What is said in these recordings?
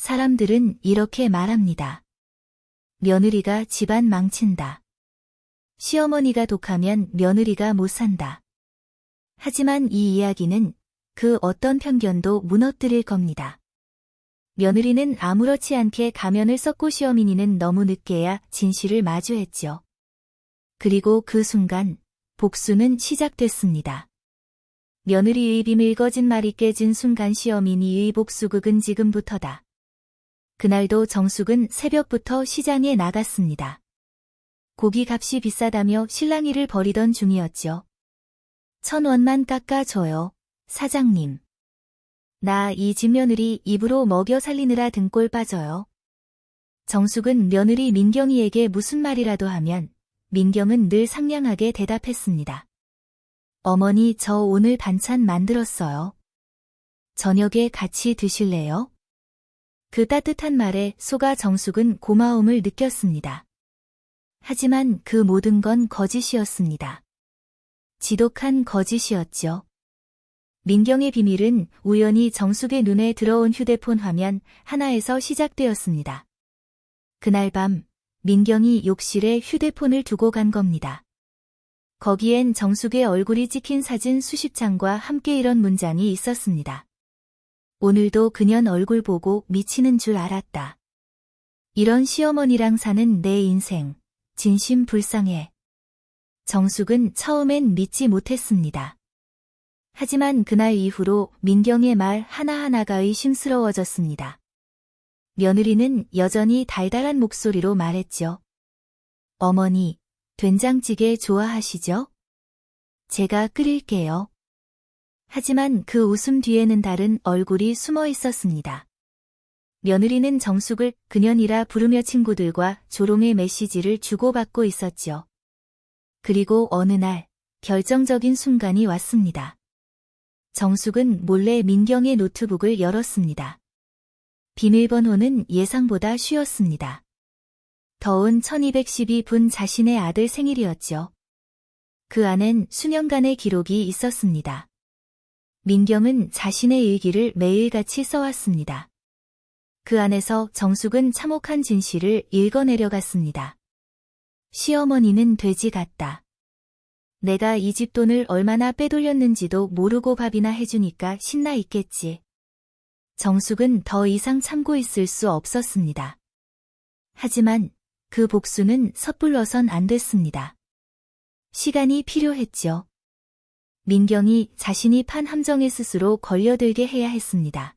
사람들은 이렇게 말합니다. 며느리가 집안 망친다. 시어머니가 독하면 며느리가 못 산다. 하지만 이 이야기는 그 어떤 편견도 무너뜨릴 겁니다. 며느리는 아무렇지 않게 가면을 썼고 시어머니는 너무 늦게야 진실을 마주했죠. 그리고 그 순간 복수는 시작됐습니다. 며느리의 비밀 거짓말이 깨진 순간 시어머니의 복수극은 지금부터다. 그날도 정숙은 새벽부터 시장에 나갔습니다. 고기 값이 비싸다며 실랑이를 벌이던 중이었죠. 1,000원만 깎아줘요, 사장님. 나 이 집 며느리 입으로 먹여 살리느라 등골 빠져요. 정숙은 며느리 민경이에게 무슨 말이라도 하면 민경은 늘 상냥하게 대답했습니다. 어머니, 저 오늘 반찬 만들었어요. 저녁에 같이 드실래요? 그 따뜻한 말에 속아 정숙은 고마움을 느꼈습니다. 하지만 그 모든 건 거짓이었습니다. 지독한 거짓이었죠. 민경의 비밀은 우연히 정숙의 눈에 들어온 휴대폰 화면 하나에서 시작되었습니다. 그날 밤 민경이 욕실에 휴대폰을 두고 간 겁니다. 거기엔 정숙의 얼굴이 찍힌 사진 수십 장과 함께 이런 문장이 있었습니다. 오늘도 그년 얼굴 보고 미치는 줄 알았다. 이런 시어머니랑 사는 내 인생, 진심 불쌍해. 정숙은 처음엔 믿지 못했습니다. 하지만 그날 이후로 민경의 말 하나하나가 의심스러워졌습니다. 며느리는 여전히 달달한 목소리로 말했죠. 어머니, 된장찌개 좋아하시죠? 제가 끓일게요. 하지만 그 웃음 뒤에는 다른 얼굴이 숨어 있었습니다. 며느리는 정숙을 그년이라 부르며 친구들과 조롱의 메시지를 주고받고 있었죠. 그리고 어느 날 결정적인 순간이 왔습니다. 정숙은 몰래 민경의 노트북을 열었습니다. 비밀번호는 예상보다 쉬웠습니다. 더운 1212분 자신의 아들 생일이었죠. 그 안엔 수년간의 기록이 있었습니다. 민경은 자신의 일기를 매일같이 써왔습니다. 그 안에서 정숙은 참혹한 진실을 읽어내려갔습니다. 시어머니는 돼지 같다. 내가 이 집 돈을 얼마나 빼돌렸는지도 모르고 밥이나 해주니까 신나 있겠지. 정숙은 더 이상 참고 있을 수 없었습니다. 하지만 그 복수는 섣불러선 안 됐습니다. 시간이 필요했죠. 민경이 자신이 판 함정에 스스로 걸려들게 해야 했습니다.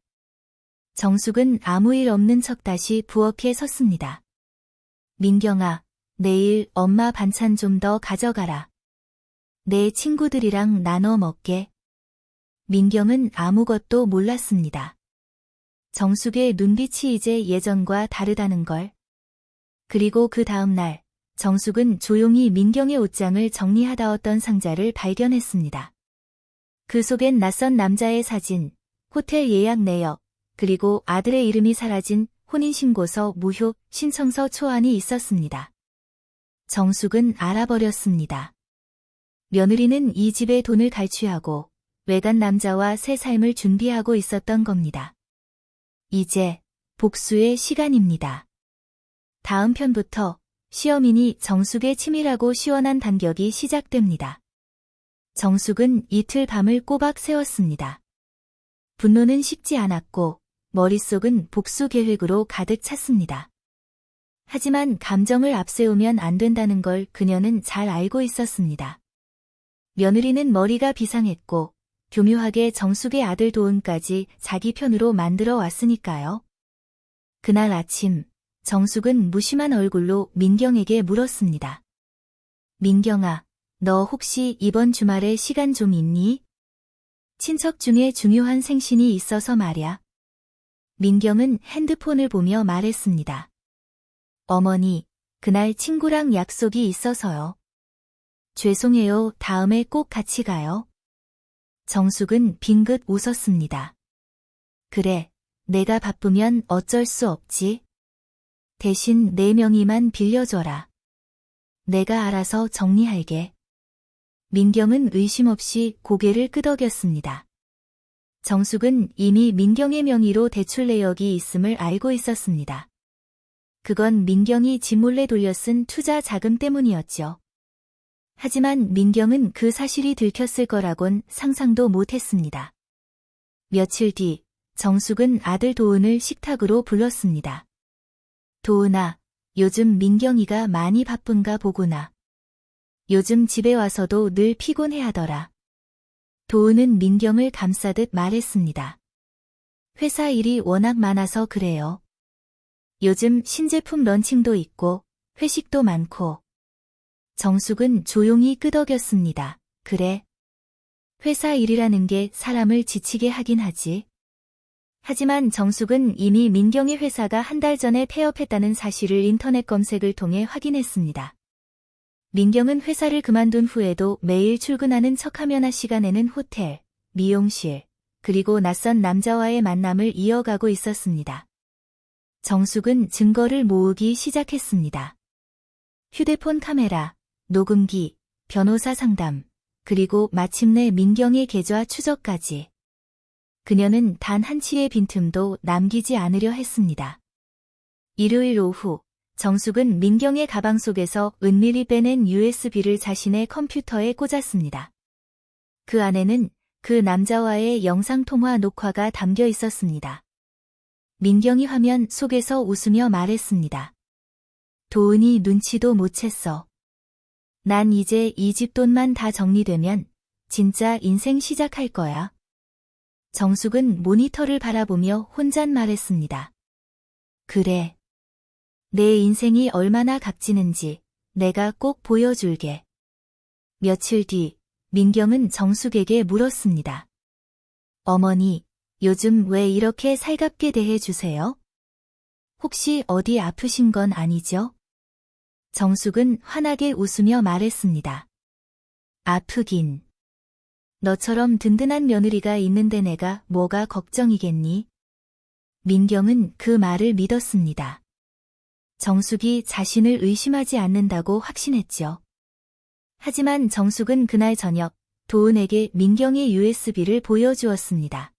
정숙은 아무 일 없는 척 다시 부엌에 섰습니다. 민경아, 내일 엄마 반찬 좀 더 가져가라. 내 친구들이랑 나눠 먹게. 민경은 아무것도 몰랐습니다. 정숙의 눈빛이 이제 예전과 다르다는 걸. 그리고 그 다음 날, 정숙은 조용히 민경의 옷장을 정리하다 어떤 상자를 발견했습니다. 그 속엔 낯선 남자의 사진, 호텔 예약 내역, 그리고 아들의 이름이 사라진 혼인신고서 무효 신청서 초안이 있었습니다. 정숙은 알아버렸습니다. 며느리는 이 집의 돈을 갈취하고 외간 남자와 새 삶을 준비하고 있었던 겁니다. 이제 복수의 시간입니다. 다음 편부터 시어머니 정숙의 치밀하고 시원한 반격이 시작됩니다. 정숙은 이틀 밤을 꼬박 새웠습니다. 분노는 식지 않았고 머릿속은 복수 계획으로 가득 찼습니다. 하지만 감정을 앞세우면 안 된다는 걸 그녀는 잘 알고 있었습니다. 며느리는 머리가 비상했고 교묘하게 정숙의 아들 도은까지 자기 편으로 만들어 왔으니까요. 그날 아침 정숙은 무심한 얼굴로 민경에게 물었습니다. 민경아, 너 혹시 이번 주말에 시간 좀 있니? 친척 중에 중요한 생신이 있어서 말야. 민경은 핸드폰을 보며 말했습니다. 어머니, 그날 친구랑 약속이 있어서요. 죄송해요. 다음에 꼭 같이 가요. 정숙은 빙긋 웃었습니다. 그래, 내가 바쁘면 어쩔 수 없지. 대신 내 명의만 빌려줘라. 내가 알아서 정리할게. 민경은 의심 없이 고개를 끄덕였습니다. 정숙은 이미 민경의 명의로 대출 내역이 있음을 알고 있었습니다. 그건 민경이 집 몰래 돌려 쓴 투자 자금 때문이었죠. 하지만 민경은 그 사실이 들켰을 거라곤 상상도 못했습니다. 며칠 뒤 정숙은 아들 도은을 식탁으로 불렀습니다. 도은아, 요즘 민경이가 많이 바쁜가 보구나. 요즘 집에 와서도 늘 피곤해하더라. 도은은 민경을 감싸듯 말했습니다. 회사 일이 워낙 많아서 그래요. 요즘 신제품 런칭도 있고 회식도 많고. 정숙은 조용히 끄덕였습니다. 그래. 회사 일이라는 게 사람을 지치게 하긴 하지. 하지만 정숙은 이미 민경의 회사가 한 달 전에 폐업했다는 사실을 인터넷 검색을 통해 확인했습니다. 민경은 회사를 그만둔 후에도 매일 출근하는 척하며 낮 시간에는 호텔, 미용실, 그리고 낯선 남자와의 만남을 이어가고 있었습니다. 정숙은 증거를 모으기 시작했습니다. 휴대폰 카메라, 녹음기, 변호사 상담, 그리고 마침내 민경의 계좌 추적까지. 그녀는 단 한치의 빈틈도 남기지 않으려 했습니다. 일요일 오후, 정숙은 민경의 가방 속에서 은밀히 빼낸 USB를 자신의 컴퓨터에 꽂았습니다. 그 안에는 그 남자와의 영상통화 녹화가 담겨 있었습니다. 민경이 화면 속에서 웃으며 말했습니다. 도은이 눈치도 못 챘어. 난 이제 이 집 돈만 다 정리되면 진짜 인생 시작할 거야. 정숙은 모니터를 바라보며 혼잣말했습니다. 그래. 내 인생이 얼마나 값지는지 내가 꼭 보여줄게. 며칠 뒤 민경은 정숙에게 물었습니다. 어머니, 요즘 왜 이렇게 살갑게 대해주세요? 혹시 어디 아프신 건 아니죠? 정숙은 환하게 웃으며 말했습니다. 아프긴. 너처럼 든든한 며느리가 있는데 내가 뭐가 걱정이겠니? 민경은 그 말을 믿었습니다. 정숙이 자신을 의심하지 않는다고 확신했죠. 하지만 정숙은 그날 저녁 도은에게 민경의 USB를 보여주었습니다.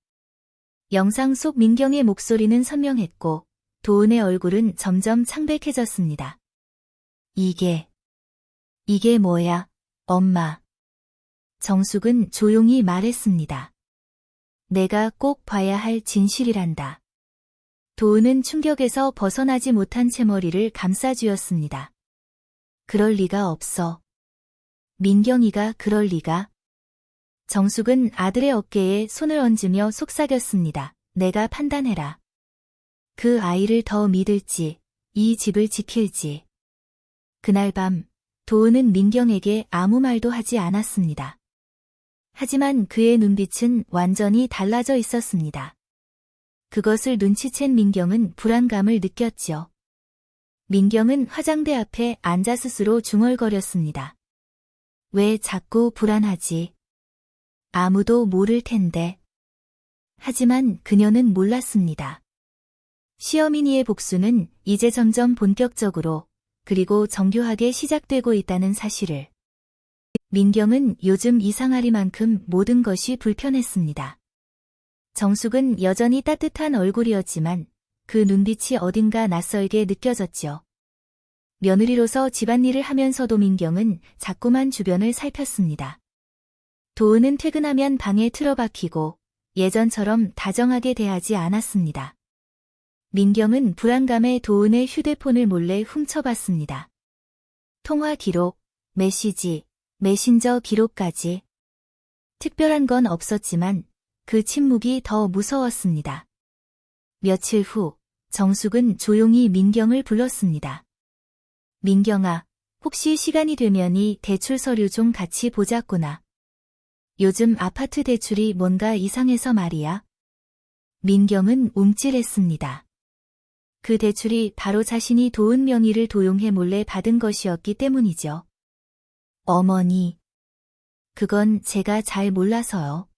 영상 속 민경의 목소리는 선명했고 도은의 얼굴은 점점 창백해졌습니다. 이게 뭐야, 엄마? 정숙은 조용히 말했습니다. 내가 꼭 봐야 할 진실이란다. 도은은 충격에서 벗어나지 못한 채 머리를 감싸쥐었습니다. 그럴 리가 없어. 민경이가 그럴 리가. 정숙은 아들의 어깨에 손을 얹으며 속삭였습니다. 내가 판단해라. 그 아이를 더 믿을지, 이 집을 지킬지. 그날 밤, 도은은 민경에게 아무 말도 하지 않았습니다. 하지만 그의 눈빛은 완전히 달라져 있었습니다. 그것을 눈치챈 민경은 불안감을 느꼈죠. 민경은 화장대 앞에 앉아 스스로 중얼거렸습니다. 왜 자꾸 불안하지? 아무도 모를 텐데. 하지만 그녀는 몰랐습니다. 시어머니의 복수는 이제 점점 본격적으로 그리고 정교하게 시작되고 있다는 사실을. 민경은 요즘 이상하리만큼 모든 것이 불편했습니다. 정숙은 여전히 따뜻한 얼굴이었지만 그 눈빛이 어딘가 낯설게 느껴졌죠. 며느리로서 집안일을 하면서도 민경은 자꾸만 주변을 살폈습니다. 도은은 퇴근하면 방에 틀어박히고 예전처럼 다정하게 대하지 않았습니다. 민경은 불안감에 도은의 휴대폰을 몰래 훔쳐봤습니다. 통화 기록, 메시지, 메신저 기록까지. 특별한 건 없었지만 그 침묵이 더 무서웠습니다. 며칠 후 정숙은 조용히 민경을 불렀습니다. 민경아, 혹시 시간이 되면 이 대출 서류 좀 같이 보자꾸나. 요즘 아파트 대출이 뭔가 이상해서 말이야. 민경은 움찔했습니다. 그 대출이 바로 자신이 도은 명의를 도용해 몰래 받은 것이었기 때문이죠. 어머니. 그건 제가 잘 몰라서요.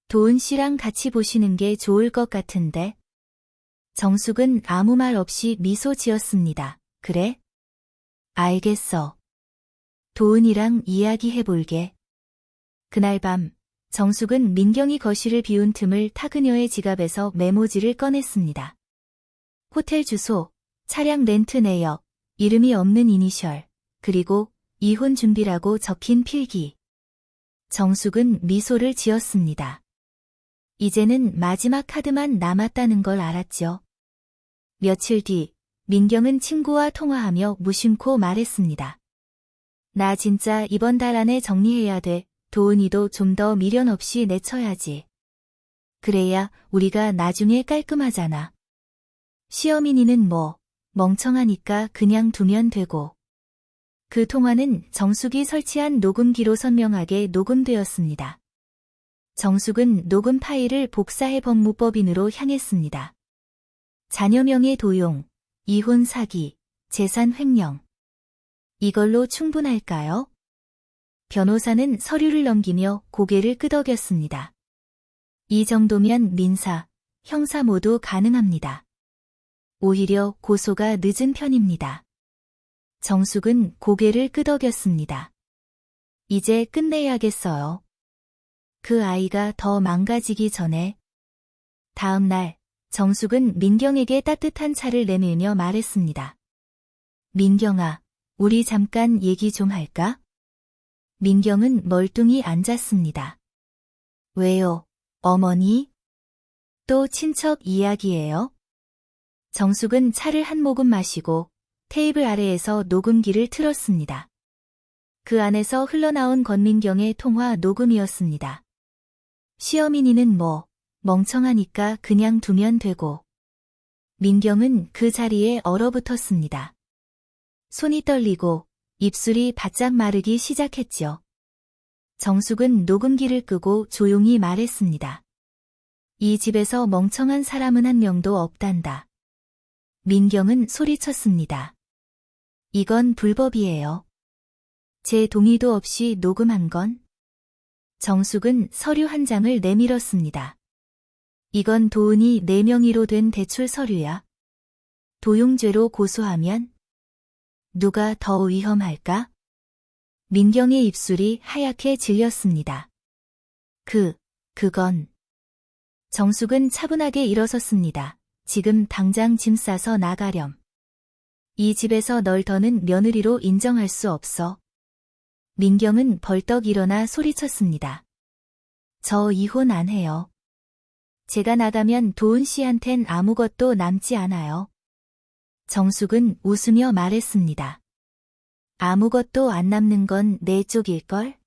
도은 씨랑 같이 보시는 게 좋을 것 같은데. 정숙은 아무 말 없이 미소 지었습니다. 그래? 알겠어. 도은이랑 이야기해볼게. 그날 밤 정숙은 민경이 거실을 비운 틈을 타 그녀의 지갑에서 메모지를 꺼냈습니다. 호텔 주소, 차량 렌트 내역, 이름이 없는 이니셜, 그리고 이혼 준비라고 적힌 필기. 정숙은 미소를 지었습니다. 이제는 마지막 카드만 남았다는 걸 알았죠. 며칠 뒤, 민경은 친구와 통화하며 무심코 말했습니다. 나 진짜 이번 달 안에 정리해야 돼. 도은이도 좀 더 미련 없이 내쳐야지. 그래야 우리가 나중에 깔끔하잖아. 시어머니는 뭐, 멍청하니까 그냥 두면 되고. 그 통화는 정숙이 설치한 녹음기로 선명하게 녹음되었습니다. 정숙은 녹음 파일을 복사해 법무법인으로 향했습니다. 자녀명의 도용, 이혼 사기, 재산 횡령. 이걸로 충분할까요? 변호사는 서류를 넘기며 고개를 끄덕였습니다. 이 정도면 민사, 형사 모두 가능합니다. 오히려 고소가 늦은 편입니다. 정숙은 고개를 끄덕였습니다. 이제 끝내야겠어요. 그 아이가 더 망가지기 전에. 다음 날, 정숙은 민경에게 따뜻한 차를 내밀며 말했습니다. 민경아, 우리 잠깐 얘기 좀 할까? 민경은 멀뚱히 앉았습니다. 왜요, 어머니? 또 친척 이야기예요? 정숙은 차를 한 모금 마시고 테이블 아래에서 녹음기를 틀었습니다. 그 안에서 흘러나온 권민경의 통화 녹음이었습니다. 시어머니는 뭐, 멍청하니까 그냥 두면 되고. 민경은 그 자리에 얼어붙었습니다. 손이 떨리고 입술이 바짝 마르기 시작했죠. 정숙은 녹음기를 끄고 조용히 말했습니다. 이 집에서 멍청한 사람은 한 명도 없단다. 민경은 소리쳤습니다. 이건 불법이에요. 제 동의도 없이 녹음한 건? 정숙은 서류 한 장을 내밀었습니다. 이건 도은이 내 명의로 된 대출 서류야. 도용죄로 고소하면? 누가 더 위험할까? 민경의 입술이 하얗게 질렸습니다. 그건. 정숙은 차분하게 일어섰습니다. 지금 당장 짐 싸서 나가렴. 이 집에서 널 더는 며느리로 인정할 수 없어. 민경은 벌떡 일어나 소리쳤습니다. 저 이혼 안 해요. 제가 나가면 도은 씨한텐 아무것도 남지 않아요. 정숙은 웃으며 말했습니다. 아무것도 안 남는 건 내 쪽일걸?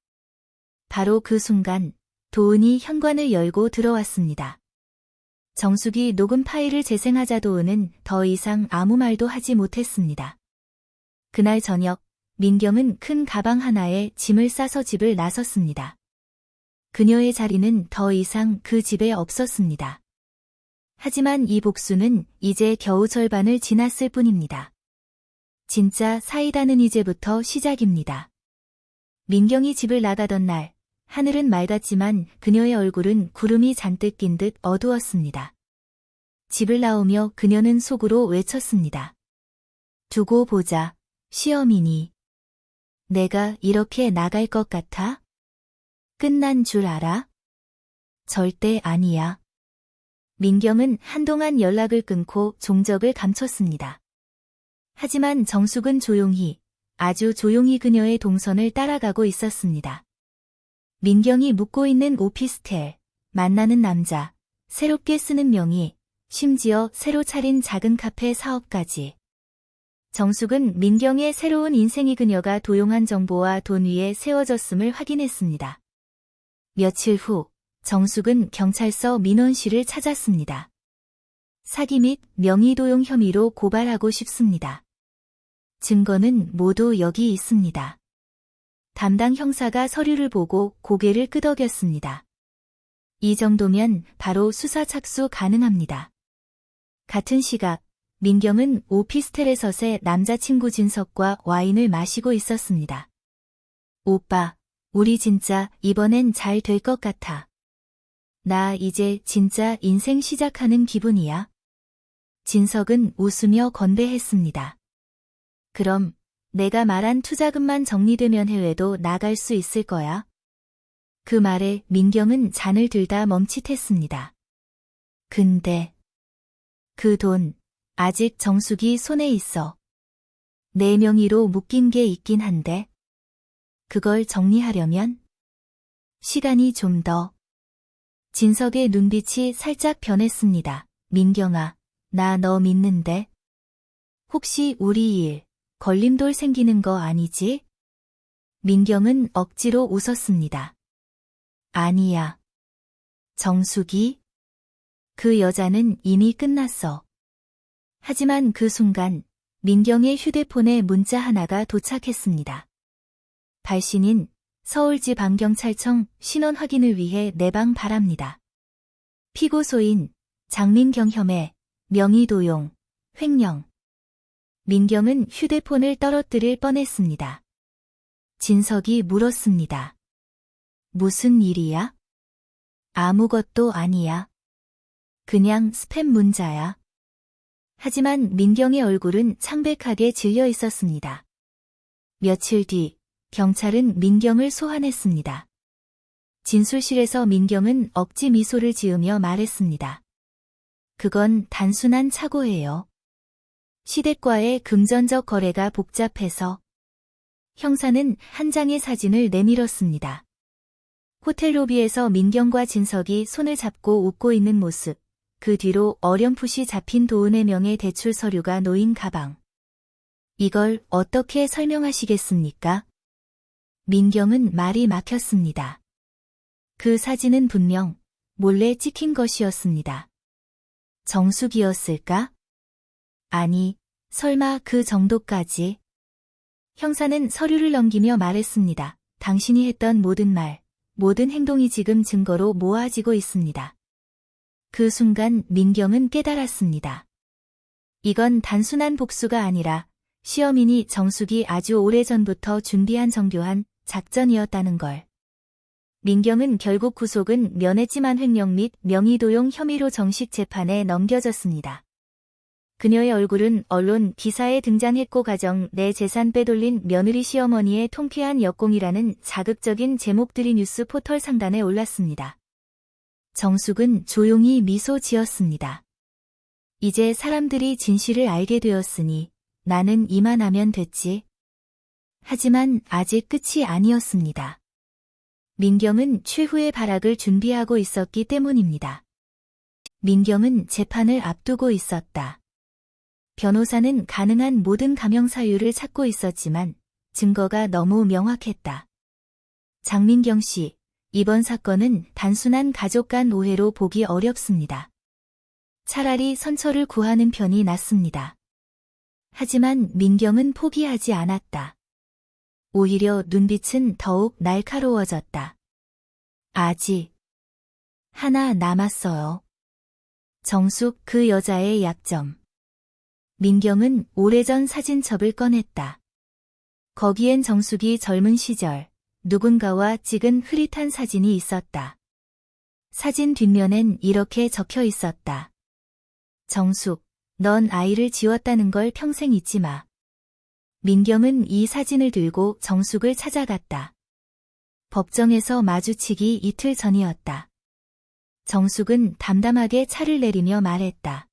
바로 그 순간 도은이 현관을 열고 들어왔습니다. 정숙이 녹음 파일을 재생하자 도은은 더 이상 아무 말도 하지 못했습니다. 그날 저녁 민경은 큰 가방 하나에 짐을 싸서 집을 나섰습니다. 그녀의 자리는 더 이상 그 집에 없었습니다. 하지만 이 복수는 이제 겨우 절반을 지났을 뿐입니다. 진짜 사이다는 이제부터 시작입니다. 민경이 집을 나가던 날, 하늘은 맑았지만 그녀의 얼굴은 구름이 잔뜩 낀 듯 어두웠습니다. 집을 나오며 그녀는 속으로 외쳤습니다. 두고 보자, 시어머니. 내가 이렇게 나갈 것 같아? 끝난 줄 알아? 절대 아니야. 민경은 한동안 연락을 끊고 종적을 감췄습니다. 하지만 정숙은 조용히, 아주 조용히 그녀의 동선을 따라가고 있었습니다. 민경이 묵고 있는 오피스텔, 만나는 남자, 새롭게 쓰는 명의, 심지어 새로 차린 작은 카페 사업까지. 정숙은 민경의 새로운 인생이 그녀가 도용한 정보와 돈 위에 세워졌음을 확인했습니다. 며칠 후, 정숙은 경찰서 민원 씨를 찾았습니다. 사기 및 명의도용 혐의로 고발하고 싶습니다. 증거는 모두 여기 있습니다. 담당 형사가 서류를 보고 고개를 끄덕였습니다. 이 정도면 바로 수사 착수 가능합니다. 같은 시각, 민경은 오피스텔에 서세 남자친구 진석과 와인을 마시고 있었습니다. 오빠, 우리 진짜 이번엔 잘 될 것 같아. 나 이제 진짜 인생 시작하는 기분이야. 진석은 웃으며 건배했습니다. 그럼 내가 말한 투자금만 정리되면 해외도 나갈 수 있을 거야. 그 말에 민경은 잔을 들다 멈칫했습니다. 근데 그 돈 아직 정숙이 손에 있어. 내 명의로 묶인 게 있긴 한데 그걸 정리하려면 시간이 좀 더. 진석의 눈빛이 살짝 변했습니다. 민경아, 나 너 믿는데. 혹시 우리 일 걸림돌 생기는 거 아니지? 민경은 억지로 웃었습니다. 아니야. 정숙이? 그 여자는 이미 끝났어. 하지만 그 순간 민경의 휴대폰에 문자 하나가 도착했습니다. 발신인 서울지방경찰청 신원 확인을 위해 내방 바랍니다. 피고소인 장민경 혐의 명의도용, 횡령. 민경은 휴대폰을 떨어뜨릴 뻔했습니다. 진석이 물었습니다. 무슨 일이야? 아무것도 아니야. 그냥 스팸 문자야. 하지만 민경의 얼굴은 창백하게 질려 있었습니다. 며칠 뒤 경찰은 민경을 소환했습니다. 진술실에서 민경은 억지 미소를 지으며 말했습니다. 그건 단순한 착오예요. 시댁과의 금전적 거래가 복잡해서. 형사는 한 장의 사진을 내밀었습니다. 호텔 로비에서 민경과 진석이 손을 잡고 웃고 있는 모습, 그 뒤로 어렴풋이 잡힌 도은의 명의 대출 서류가 놓인 가방. 이걸 어떻게 설명하시겠습니까? 민경은 말이 막혔습니다. 그 사진은 분명 몰래 찍힌 것이었습니다. 정숙이었을까? 아니, 설마 그 정도까지? 형사는 서류를 넘기며 말했습니다. 당신이 했던 모든 말, 모든 행동이 지금 증거로 모아지고 있습니다. 그 순간 민경은 깨달았습니다. 이건 단순한 복수가 아니라 시어민이 정숙이 아주 오래전부터 준비한 정교한 작전이었다는 걸. 민경은 결국 구속은 면했지만 횡령 및 명의도용 혐의로 정식 재판에 넘겨졌습니다. 그녀의 얼굴은 언론 기사에 등장했고 가정 내 재산 빼돌린 며느리 시어머니의 통쾌한 역공이라는 자극적인 제목들이 뉴스 포털 상단에 올랐습니다. 정숙은 조용히 미소 지었습니다. 이제 사람들이 진실을 알게 되었으니 나는 이만하면 됐지. 하지만 아직 끝이 아니었습니다. 민경은 최후의 발악을 준비하고 있었기 때문입니다. 민경은 재판을 앞두고 있었다. 변호사는 가능한 모든 감형 사유를 찾고 있었지만 증거가 너무 명확했다. 장민경 씨, 이번 사건은 단순한 가족 간 오해로 보기 어렵습니다. 차라리 선처를 구하는 편이 낫습니다. 하지만 민경은 포기하지 않았다. 오히려 눈빛은 더욱 날카로워졌다. 아직 하나 남았어요. 정숙 그 여자의 약점. 민경은 오래전 사진첩을 꺼냈다. 거기엔 정숙이 젊은 시절 누군가와 찍은 흐릿한 사진이 있었다. 사진 뒷면엔 이렇게 적혀 있었다. 정숙, 넌 아이를 지웠다는 걸 평생 잊지 마. 민경은 이 사진을 들고 정숙을 찾아갔다. 법정에서 마주치기 이틀 전이었다. 정숙은 담담하게 차를 내리며 말했다.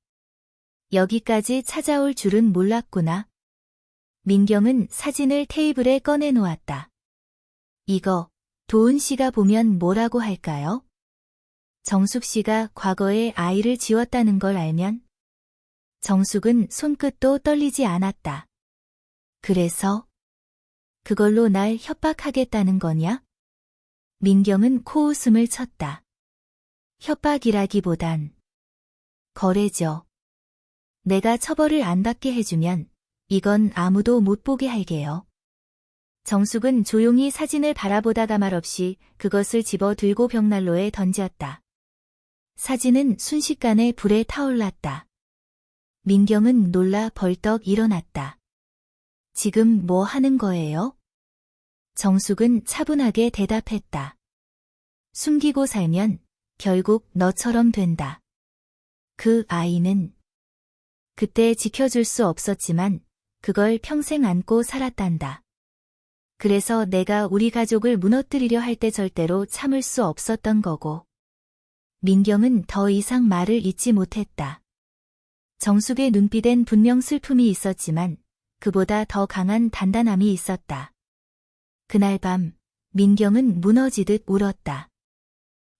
여기까지 찾아올 줄은 몰랐구나. 민경은 사진을 테이블에 꺼내놓았다. 이거 도은 씨가 보면 뭐라고 할까요? 정숙 씨가 과거에 아이를 지웠다는 걸 알면? 정숙은 손끝도 떨리지 않았다. 그래서? 그걸로 날 협박하겠다는 거냐? 민경은 코웃음을 쳤다. 협박이라기보단 거래죠. 내가 처벌을 안 받게 해주면 이건 아무도 못 보게 할게요. 정숙은 조용히 사진을 바라보다가 말없이 그것을 집어 들고 벽난로에 던졌다. 사진은 순식간에 불에 타올랐다. 민경은 놀라 벌떡 일어났다. 지금 뭐 하는 거예요? 정숙은 차분하게 대답했다. 숨기고 살면 결국 너처럼 된다. 그 아이는 그때 지켜줄 수 없었지만 그걸 평생 안고 살았단다. 그래서 내가 우리 가족을 무너뜨리려 할 때 절대로 참을 수 없었던 거고. 민경은 더 이상 말을 잇지 못했다. 정숙의 눈빛엔 분명 슬픔이 있었지만 그보다 더 강한 단단함이 있었다. 그날 밤 민경은 무너지듯 울었다.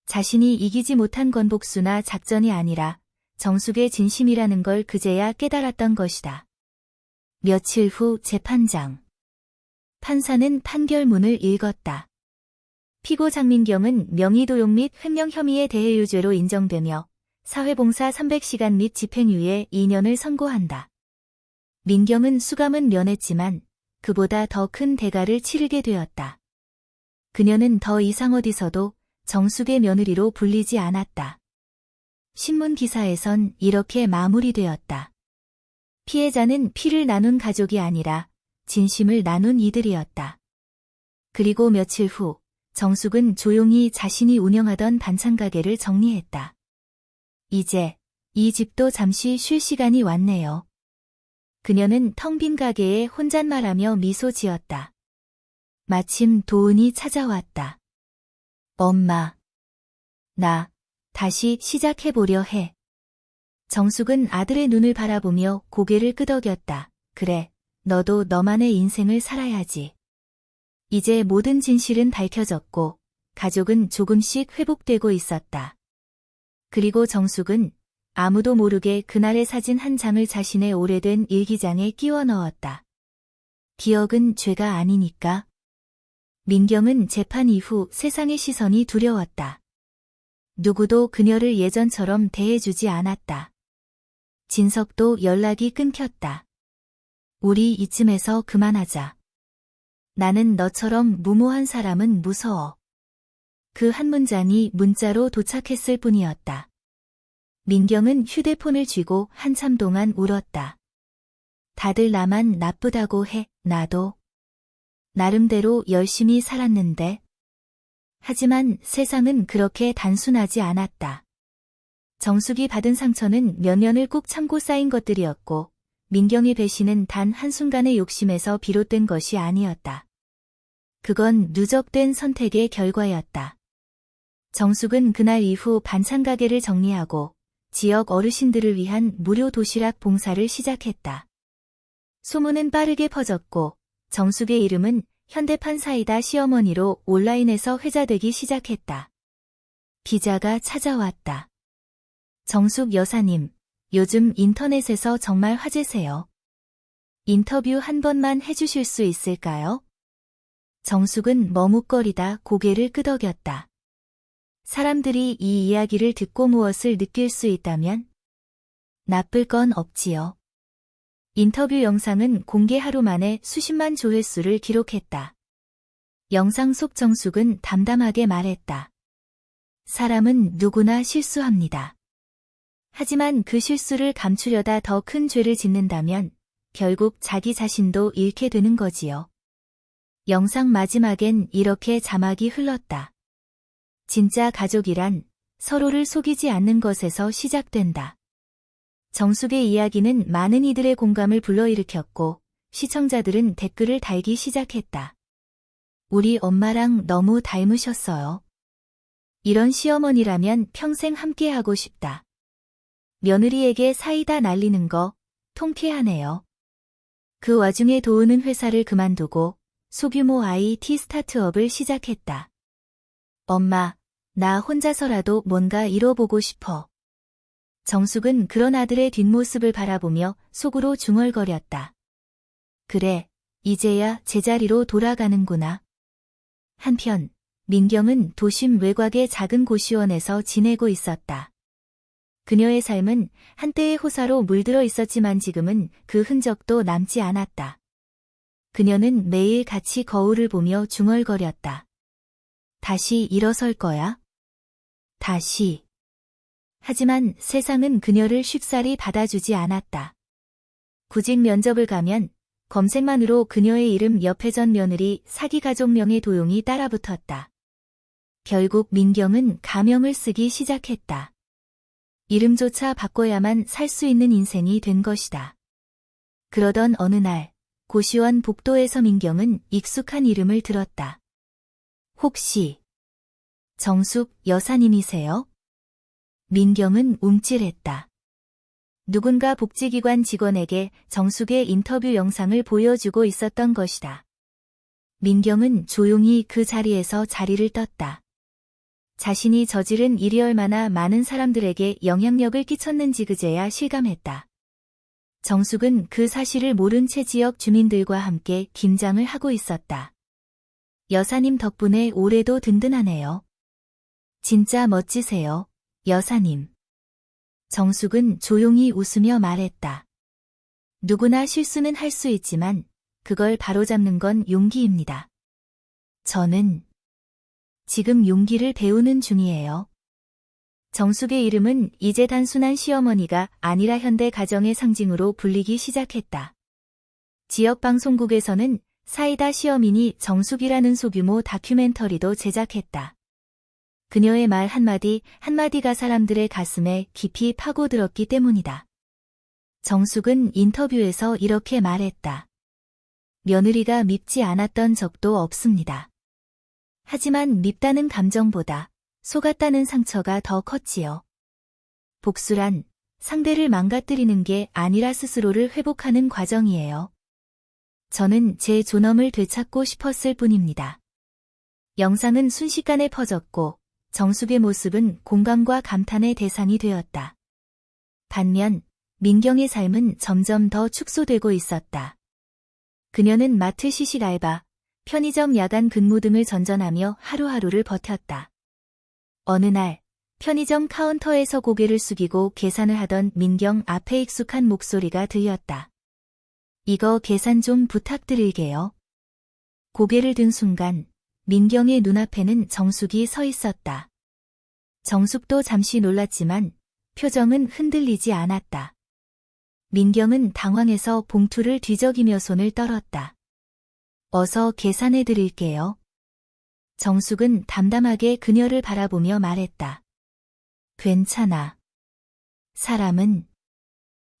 자신이 이기지 못한 건 복수나 작전이 아니라 정숙의 진심이라는 걸 그제야 깨달았던 것이다. 며칠 후 재판장. 판사는 판결문을 읽었다. 피고 장민경은 명의도용 및 횡령 혐의에 대해 유죄로 인정되며 사회봉사 300시간 및 집행유예 2년을 선고한다. 민경은 수감은 면했지만 그보다 더 큰 대가를 치르게 되었다. 그녀는 더 이상 어디서도 정숙의 며느리로 불리지 않았다. 신문 기사에선 이렇게 마무리되었다. 피해자는 피를 나눈 가족이 아니라 진심을 나눈 이들이었다. 그리고 며칠 후 정숙은 조용히 자신이 운영하던 반찬가게를 정리했다. 이제 이 집도 잠시 쉴 시간이 왔네요. 그녀는 텅 빈 가게에 혼잣말하며 미소 지었다. 마침 도은이 찾아왔다. 엄마, 나 다시 시작해보려 해. 정숙은 아들의 눈을 바라보며 고개를 끄덕였다. 그래, 너도 너만의 인생을 살아야지. 이제 모든 진실은 밝혀졌고 가족은 조금씩 회복되고 있었다. 그리고 정숙은 아무도 모르게 그날의 사진 한 장을 자신의 오래된 일기장에 끼워 넣었다. 기억은 죄가 아니니까. 민경은 재판 이후 세상의 시선이 두려웠다. 누구도 그녀를 예전처럼 대해주지 않았다. 진석도 연락이 끊겼다. 우리 이쯤에서 그만하자. 나는 너처럼 무모한 사람은 무서워. 그 한 문장이 문자로 도착했을 뿐이었다. 민경은 휴대폰을 쥐고 한참 동안 울었다. 다들 나만 나쁘다고 해, 나도. 나름대로 열심히 살았는데. 하지만 세상은 그렇게 단순하지 않았다. 정숙이 받은 상처는 몇 년을 꾹 참고 쌓인 것들이었고 민경의 배신은 단 한순간의 욕심에서 비롯된 것이 아니었다. 그건 누적된 선택의 결과였다. 정숙은 그날 이후 반찬 가게를 정리하고 지역 어르신들을 위한 무료 도시락 봉사를 시작했다. 소문은 빠르게 퍼졌고 정숙의 이름은 현대판 사이다 시어머니로 온라인에서 회자되기 시작했다. 기자가 찾아왔다. 정숙 여사님, 요즘 인터넷에서 정말 화제세요. 인터뷰 한 번만 해주실 수 있을까요? 정숙은 머뭇거리다 고개를 끄덕였다. 사람들이 이 이야기를 듣고 무엇을 느낄 수 있다면? 나쁠 건 없지요. 인터뷰 영상은 공개 하루 만에 수십만 조회수를 기록했다. 영상 속 정숙은 담담하게 말했다. 사람은 누구나 실수합니다. 하지만 그 실수를 감추려다 더 큰 죄를 짓는다면 결국 자기 자신도 잃게 되는 거지요. 영상 마지막엔 이렇게 자막이 흘렀다. 진짜 가족이란 서로를 속이지 않는 것에서 시작된다. 정숙의 이야기는 많은 이들의 공감을 불러일으켰고 시청자들은 댓글을 달기 시작했다. 우리 엄마랑 너무 닮으셨어요. 이런 시어머니라면 평생 함께하고 싶다. 며느리에게 사이다 날리는 거 통쾌하네요. 그 와중에 도은은 회사를 그만두고 소규모 IT 스타트업을 시작했다. 엄마, 나 혼자서라도 뭔가 이뤄보고 싶어. 정숙은 그런 아들의 뒷모습을 바라보며 속으로 중얼거렸다. 그래, 이제야 제자리로 돌아가는구나. 한편 민경은 도심 외곽의 작은 고시원에서 지내고 있었다. 그녀의 삶은 한때의 호사로 물들어 있었지만 지금은 그 흔적도 남지 않았다. 그녀는 매일 같이 거울을 보며 중얼거렸다. 다시 일어설 거야? 다시. 하지만 세상은 그녀를 쉽사리 받아주지 않았다. 구직 면접을 가면 검색만으로 그녀의 이름 옆에 전 며느리 사기 가족명의 도용이 따라붙었다. 결국 민경은 가명을 쓰기 시작했다. 이름조차 바꿔야만 살 수 있는 인생이 된 것이다. 그러던 어느 날 고시원 복도에서 민경은 익숙한 이름을 들었다. 혹시 정숙 여사님이세요? 민경은 움찔했다. 누군가 복지기관 직원에게 정숙의 인터뷰 영상을 보여주고 있었던 것이다. 민경은 조용히 그 자리에서 자리를 떴다. 자신이 저지른 일이 얼마나 많은 사람들에게 영향력을 끼쳤는지 그제야 실감했다. 정숙은 그 사실을 모른 채 지역 주민들과 함께 김장을 하고 있었다. 여사님 덕분에 올해도 든든하네요. 진짜 멋지세요, 여사님. 정숙은 조용히 웃으며 말했다. 누구나 실수는 할 수 있지만 그걸 바로잡는 건 용기입니다. 저는 지금 용기를 배우는 중이에요. 정숙의 이름은 이제 단순한 시어머니가 아니라 현대 가정의 상징으로 불리기 시작했다. 지역 방송국에서는 사이다 시어민이 정숙이라는 소규모 다큐멘터리도 제작했다. 그녀의 말 한마디 한마디가 사람들의 가슴에 깊이 파고들었기 때문이다. 정숙은 인터뷰에서 이렇게 말했다. 며느리가 밉지 않았던 적도 없습니다. 하지만 밉다는 감정보다 속았다는 상처가 더 컸지요. 복수란 상대를 망가뜨리는 게 아니라 스스로를 회복하는 과정이에요. 저는 제 존엄을 되찾고 싶었을 뿐입니다. 영상은 순식간에 퍼졌고 정숙의 모습은 공감과 감탄의 대상이 되었다. 반면 민경의 삶은 점점 더 축소되고 있었다. 그녀는 마트 시식 알바, 편의점 야간 근무 등을 전전하며 하루하루를 버텼다. 어느 날 편의점 카운터에서 고개를 숙이고 계산을 하던 민경 앞에 익숙한 목소리가 들렸다. 이거 계산 좀 부탁드릴게요. 고개를 든 순간 민경의 눈앞에는 정숙이 서 있었다. 정숙도 잠시 놀랐지만 표정은 흔들리지 않았다. 민경은 당황해서 봉투를 뒤적이며 손을 떨었다. 어서 계산해 드릴게요. 정숙은 담담하게 그녀를 바라보며 말했다. 괜찮아. 사람은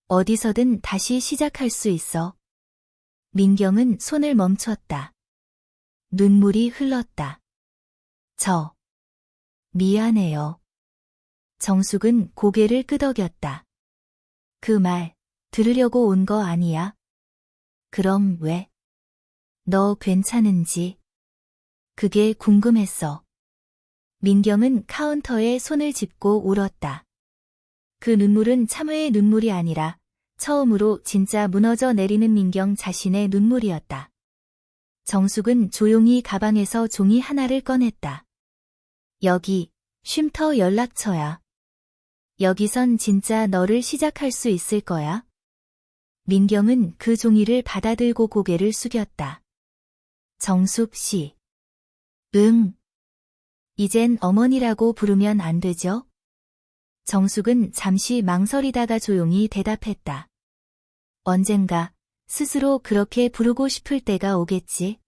어디서든 다시 시작할 수 있어. 민경은 손을 멈췄다. 눈물이 흘렀다. 미안해요. 정숙은 고개를 끄덕였다. 그 말 들으려고 온 거 아니야? 그럼 왜? 너 괜찮은지? 그게 궁금했어. 민경은 카운터에 손을 짚고 울었다. 그 눈물은 참회의 눈물이 아니라 처음으로 진짜 무너져 내리는 민경 자신의 눈물이었다. 정숙은 조용히 가방에서 종이 하나를 꺼냈다. 여기, 쉼터 연락처야. 여기선 진짜 너를 시작할 수 있을 거야. 민경은 그 종이를 받아들고 고개를 숙였다. 정숙 씨. 응. 이젠 어머니라고 부르면 안 되죠? 정숙은 잠시 망설이다가 조용히 대답했다. 언젠가 스스로 그렇게 부르고 싶을 때가 오겠지.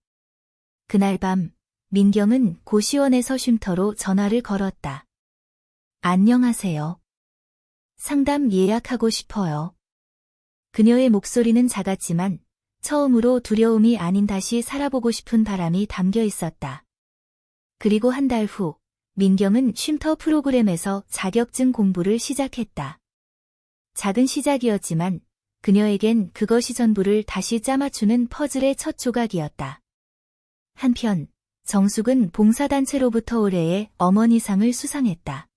그날 밤 민경은 고시원에서 쉼터로 전화를 걸었다. 안녕하세요. 상담 예약하고 싶어요. 그녀의 목소리는 작았지만 처음으로 두려움이 아닌 다시 살아보고 싶은 바람이 담겨 있었다. 그리고 한 달 후 민경은 쉼터 프로그램에서 자격증 공부를 시작했다. 작은 시작이었지만 그녀에겐 그것이 전부를 다시 짜맞추는 퍼즐의 첫 조각이었다. 한편 정숙은 봉사단체로부터 올해의 어머니상을 수상했다.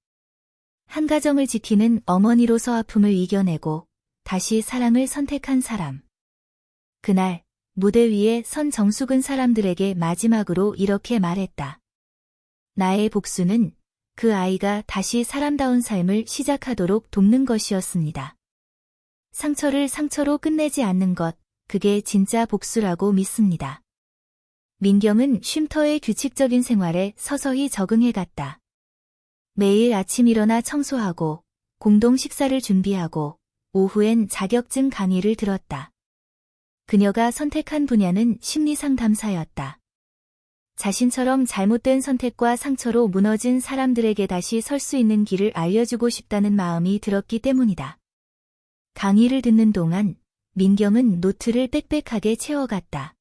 한 가정을 지키는 어머니로서 아픔을 이겨내고 다시 사랑을 선택한 사람. 그날 무대 위에 선 정숙은 사람들에게 마지막으로 이렇게 말했다. 나의 복수는 그 아이가 다시 사람다운 삶을 시작하도록 돕는 것이었습니다. 상처를 상처로 끝내지 않는 것, 그게 진짜 복수라고 믿습니다. 민경은 쉼터의 규칙적인 생활에 서서히 적응해갔다. 매일 아침 일어나 청소하고 공동 식사를 준비하고 오후엔 자격증 강의를 들었다. 그녀가 선택한 분야는 심리상담사였다. 자신처럼 잘못된 선택과 상처로 무너진 사람들에게 다시 설 수 있는 길을 알려주고 싶다는 마음이 들었기 때문이다. 강의를 듣는 동안 민경은 노트를 빽빽하게 채워갔다.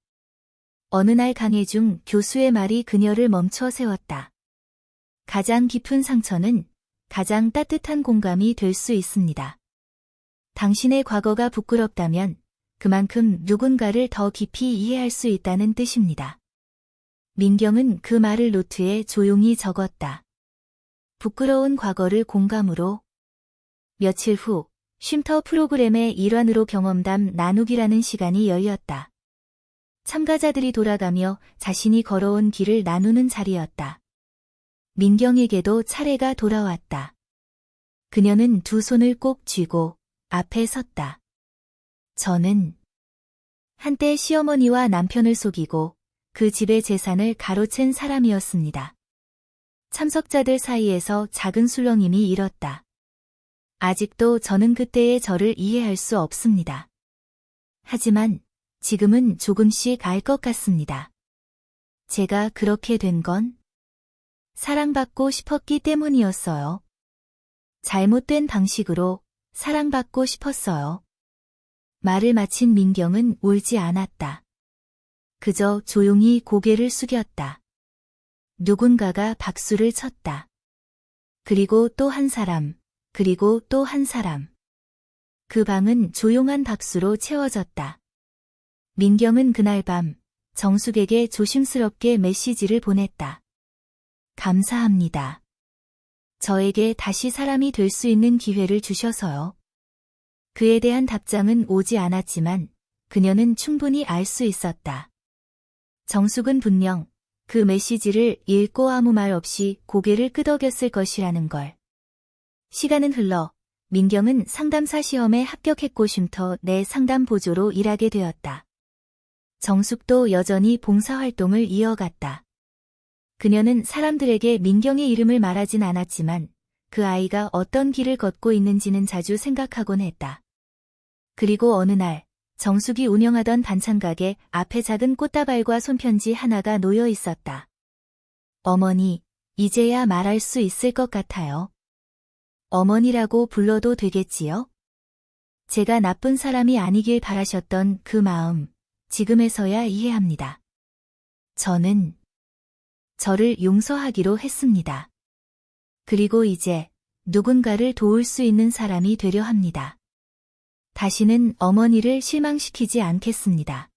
어느 날 강의 중 교수의 말이 그녀를 멈춰 세웠다. 가장 깊은 상처는 가장 따뜻한 공감이 될 수 있습니다. 당신의 과거가 부끄럽다면 그만큼 누군가를 더 깊이 이해할 수 있다는 뜻입니다. 민경은 그 말을 노트에 조용히 적었다. 부끄러운 과거를 공감으로. 며칠 후 쉼터 프로그램의 일환으로 경험담 나누기라는 시간이 열렸다. 참가자들이 돌아가며 자신이 걸어온 길을 나누는 자리였다. 민경에게도 차례가 돌아왔다. 그녀는 두 손을 꼭 쥐고 앞에 섰다. 저는 한때 시어머니와 남편을 속이고 그 집의 재산을 가로챈 사람이었습니다. 참석자들 사이에서 작은 술렁임이 일었다. 아직도 저는 그때의 저를 이해할 수 없습니다. 하지만 지금은 조금씩 알 것 같습니다. 제가 그렇게 된 건 사랑받고 싶었기 때문이었어요. 잘못된 방식으로 사랑받고 싶었어요. 말을 마친 민경은 울지 않았다. 그저 조용히 고개를 숙였다. 누군가가 박수를 쳤다. 그리고 또 한 사람, 그리고 또 한 사람. 그 방은 조용한 박수로 채워졌다. 민경은 그날 밤 정숙에게 조심스럽게 메시지를 보냈다. 감사합니다. 저에게 다시 사람이 될 수 있는 기회를 주셔서요. 그에 대한 답장은 오지 않았지만 그녀는 충분히 알 수 있었다. 정숙은 분명 그 메시지를 읽고 아무 말 없이 고개를 끄덕였을 것이라는 걸. 시간은 흘러 민경은 상담사 시험에 합격했고 쉼터 내 상담 보조로 일하게 되었다. 정숙도 여전히 봉사활동을 이어갔다. 그녀는 사람들에게 민경의 이름을 말하진 않았지만 그 아이가 어떤 길을 걷고 있는지는 자주 생각하곤 했다. 그리고 어느 날 정숙이 운영하던 반찬가게 앞에 작은 꽃다발과 손편지 하나가 놓여 있었다. 어머니, 이제야 말할 수 있을 것 같아요. 어머니라고 불러도 되겠지요? 제가 나쁜 사람이 아니길 바라셨던 그 마음, 지금에서야 이해합니다. 저는 저를 용서하기로 했습니다. 그리고 이제 누군가를 도울 수 있는 사람이 되려 합니다. 다시는 어머니를 실망시키지 않겠습니다.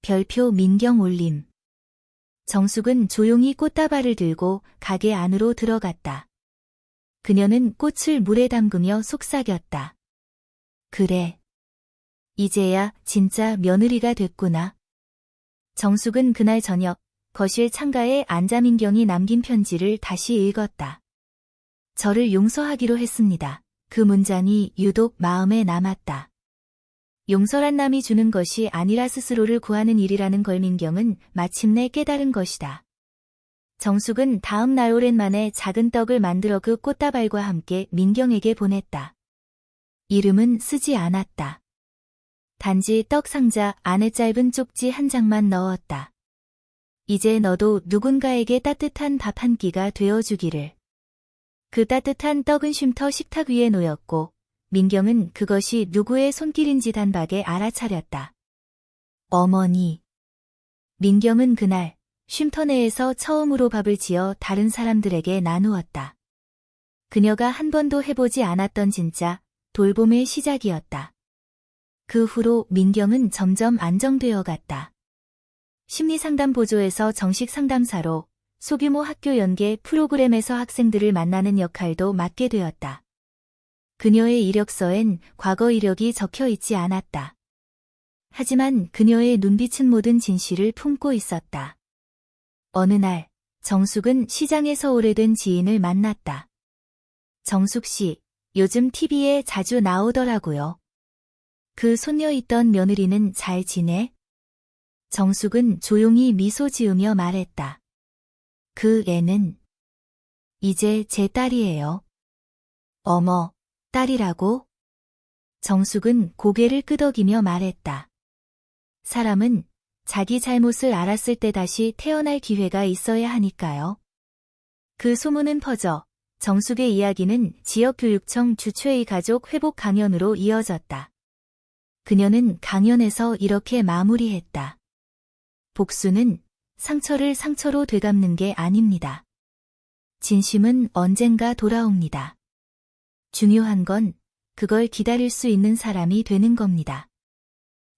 별표 민경 올림. 정숙은 조용히 꽃다발을 들고 가게 안으로 들어갔다. 그녀는 꽃을 물에 담그며 속삭였다. 그래. 이제야 진짜 며느리가 됐구나. 정숙은 그날 저녁 거실 창가에 앉아 민경이 남긴 편지를 다시 읽었다. 저를 용서하기로 했습니다. 그 문장이 유독 마음에 남았다. 용서란 남이 주는 것이 아니라 스스로를 구하는 일이라는 걸 민경은 마침내 깨달은 것이다. 정숙은 다음 날 오랜만에 작은 떡을 만들어 그 꽃다발과 함께 민경에게 보냈다. 이름은 쓰지 않았다. 단지 떡 상자 안에 짧은 쪽지 한 장만 넣었다. 이제 너도 누군가에게 따뜻한 밥 한 끼가 되어주기를. 그 따뜻한 떡은 쉼터 식탁 위에 놓였고 민경은 그것이 누구의 손길인지 단박에 알아차렸다. 어머니. 민경은 그날 쉼터 내에서 처음으로 밥을 지어 다른 사람들에게 나누었다. 그녀가 한 번도 해보지 않았던 진짜 돌봄의 시작이었다. 그 후로 민경은 점점 안정되어 갔다. 심리상담 보조에서 정식 상담사로 소규모 학교 연계 프로그램에서 학생들을 만나는 역할도 맡게 되었다. 그녀의 이력서엔 과거 이력이 적혀 있지 않았다. 하지만 그녀의 눈빛은 모든 진실을 품고 있었다. 어느 날 정숙은 시장에서 오래된 지인을 만났다. 정숙 씨, 요즘 TV에 자주 나오더라고요. 그 손녀 있던 며느리는 잘 지내? 정숙은 조용히 미소 지으며 말했다. 그 애는 이제 제 딸이에요. 어머, 딸이라고? 정숙은 고개를 끄덕이며 말했다. 사람은 자기 잘못을 알았을 때 다시 태어날 기회가 있어야 하니까요. 그 소문은 퍼져 정숙의 이야기는 지역교육청 주최의 가족 회복 강연으로 이어졌다. 그녀는 강연에서 이렇게 마무리했다. 복수는 상처를 상처로 되갚는 게 아닙니다. 진심은 언젠가 돌아옵니다. 중요한 건 그걸 기다릴 수 있는 사람이 되는 겁니다.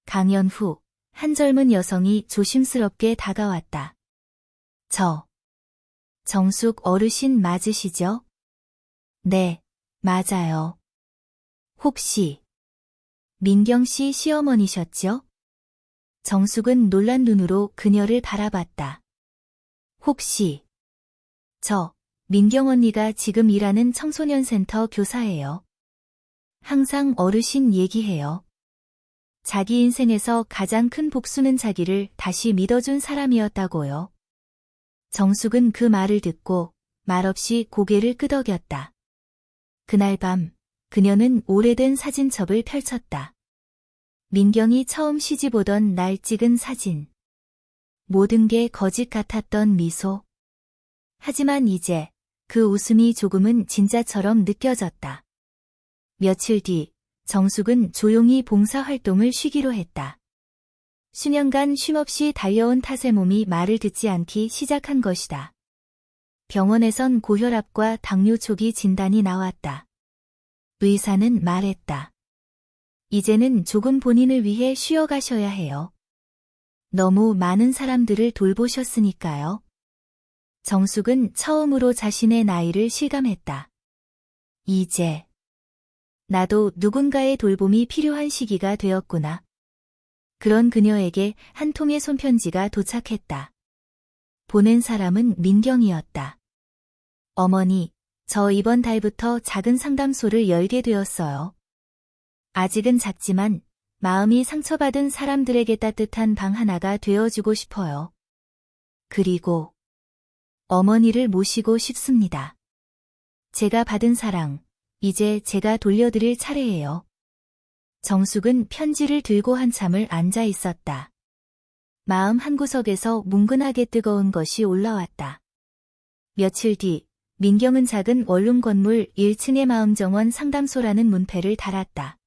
강연 후 한 젊은 여성이 조심스럽게 다가왔다. 정숙 어르신 맞으시죠? 네, 맞아요. 혹시 민경 씨 시어머니셨죠? 정숙은 놀란 눈으로 그녀를 바라봤다. 혹시 민경 언니가 지금 일하는 청소년센터 교사예요. 항상 어르신 얘기해요. 자기 인생에서 가장 큰 복수는 자기를 다시 믿어준 사람이었다고요. 정숙은 그 말을 듣고 말없이 고개를 끄덕였다. 그날 밤 그녀는 오래된 사진첩을 펼쳤다. 민경이 처음 시집 오던 날 찍은 사진. 모든 게 거짓 같았던 미소. 하지만 이제 그 웃음이 조금은 진짜처럼 느껴졌다. 며칠 뒤 정숙은 조용히 봉사활동을 쉬기로 했다. 수년간 쉼없이 달려온 탓에 몸이 말을 듣지 않기 시작한 것이다. 병원에선 고혈압과 당뇨 초기 진단이 나왔다. 의사는 말했다. 이제는 조금 본인을 위해 쉬어가셔야 해요. 너무 많은 사람들을 돌보셨으니까요. 정숙은 처음으로 자신의 나이를 실감했다. 이제 나도 누군가의 돌봄이 필요한 시기가 되었구나. 그런 그녀에게 한 통의 손편지가 도착했다. 보낸 사람은 민경이었다. 어머니, 저 이번 달부터 작은 상담소를 열게 되었어요. 아직은 작지만 마음이 상처받은 사람들에게 따뜻한 방 하나가 되어주고 싶어요. 그리고 어머니를 모시고 싶습니다. 제가 받은 사랑, 이제 제가 돌려드릴 차례예요. 정숙은 편지를 들고 한참을 앉아 있었다. 마음 한구석에서 뭉근하게 뜨거운 것이 올라왔다. 며칠 뒤 민경은 작은 원룸 건물 1층의 마음정원 상담소라는 문패를 달았다.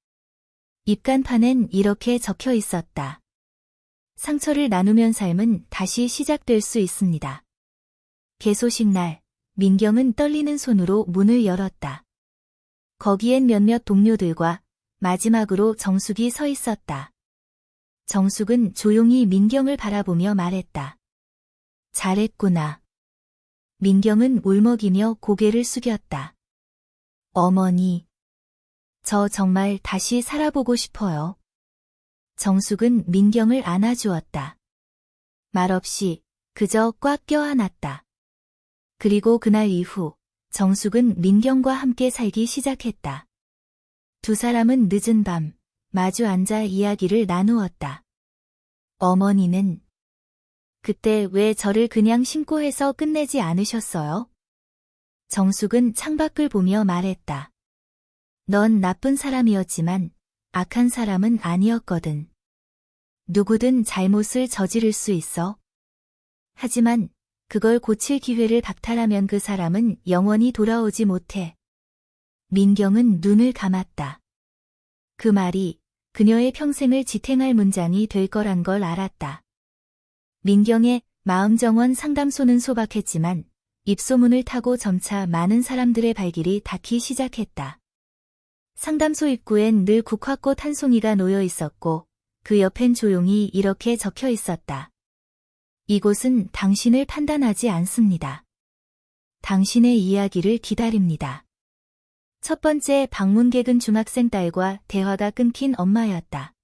입간판엔 이렇게 적혀 있었다. 상처를 나누면 삶은 다시 시작될 수 있습니다. 개소식 날, 민경은 떨리는 손으로 문을 열었다. 거기엔 몇몇 동료들과 마지막으로 정숙이 서 있었다. 정숙은 조용히 민경을 바라보며 말했다. 잘했구나. 민경은 울먹이며 고개를 숙였다. 어머니, 저 정말 다시 살아보고 싶어요. 정숙은 민경을 안아주었다. 말없이 그저 꽉 껴안았다. 그리고 그날 이후 정숙은 민경과 함께 살기 시작했다. 두 사람은 늦은 밤 마주 앉아 이야기를 나누었다. 어머니는 그때 왜 저를 그냥 신고해서 끝내지 않으셨어요? 정숙은 창밖을 보며 말했다. 넌 나쁜 사람이었지만 악한 사람은 아니었거든. 누구든 잘못을 저지를 수 있어. 하지만 그걸 고칠 기회를 박탈하면 그 사람은 영원히 돌아오지 못해. 민경은 눈을 감았다. 그 말이 그녀의 평생을 지탱할 문장이 될 거란 걸 알았다. 민경의 마음정원 상담소는 소박했지만 입소문을 타고 점차 많은 사람들의 발길이 닿기 시작했다. 상담소 입구엔 늘 국화꽃 한 송이가 놓여 있었고 그 옆엔 조용히 이렇게 적혀 있었다. 이곳은 당신을 판단하지 않습니다. 당신의 이야기를 기다립니다. 첫 번째 방문객은 중학생 딸과 대화가 끊긴 엄마였다.